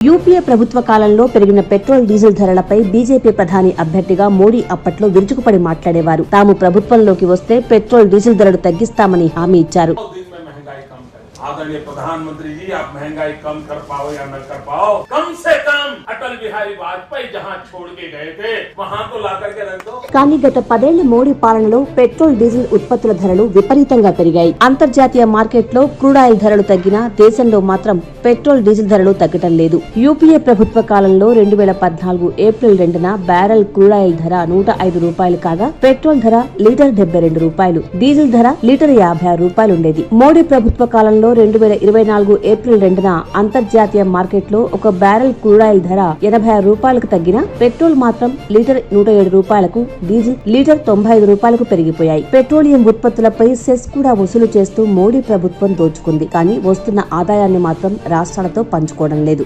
UPA ప్రభుత్వ కాలంలో పెరిగిన పెట్రోల్ డీజిల్ ధరలపై బీజేపీ ప్రధాని అభ్యర్థిగా మోడీ అప్పట్లో విరుచుకుపడి మాట్లాడేవారు. తాము ప్రభుత్వంలోకి వస్తే పెట్రోల్ డీజిల్ ధరలు తగ్గిస్తామని హామీ ఇచ్చారు. आदरणीय प्रधानमंत्री जी, आप महंगाई कम कर पाओ या न कर पाओ, कम से कम अटल बिहारी वाजपेयी जहां छोड़ के गए थे वहां तो ला करके रख दो. కానీ గత 10 ఏళ్ల మోడీ పాలనలో పెట్రోల్ డీజిల్ ఉత్పత్తుల ధరలు విపరీతంగా పెరిగాయి. అంతర్జాతీయ మార్కెట్లో క్రూడ్ ఆయిల్ ధరలు తగ్గినా దేశంలో మాత్రం పెట్రోల్ డీజిల్ ధరలు తగ్గటం లేదు. యూపీఏ ప్రభుత్వ కాలంలో 2014 ఏప్రిల్ 2న బ్యారెల్ క్రూడ్ ఆయిల్ ధర 105 రూపాయలు కాగా పెట్రోల్ ధర లీటర్ 72 రూపాయలు, డీజిల్ ధర లీటర్ 56 రూపాయలు ఉండేది. మోడీ ప్రభుత్వ కాలంలో 2024 ఏప్రిల్ 2న అంతర్జాతీయ మార్కెట్లో ఒక బ్యారెల్ క్రూడ్ ఆయిల్ ధర 86 రూపాయలకు తగ్గినా పెట్రోల్ మాత్రం లీటర్ 107 రూపాయలకు, డీజిల్ లీటర్ 95 రూపాయలకు పెరిగిపోయాయి. పెట్రోలియం ఉత్పత్తులపై సెస్ కూడా వసూలు చేస్తూ మోడీ ప్రభుత్వం దోచుకుంది. కానీ వస్తున్న ఆదాయాన్ని మాత్రం రాష్ట్రాలతో పంచుకోవడం లేదు.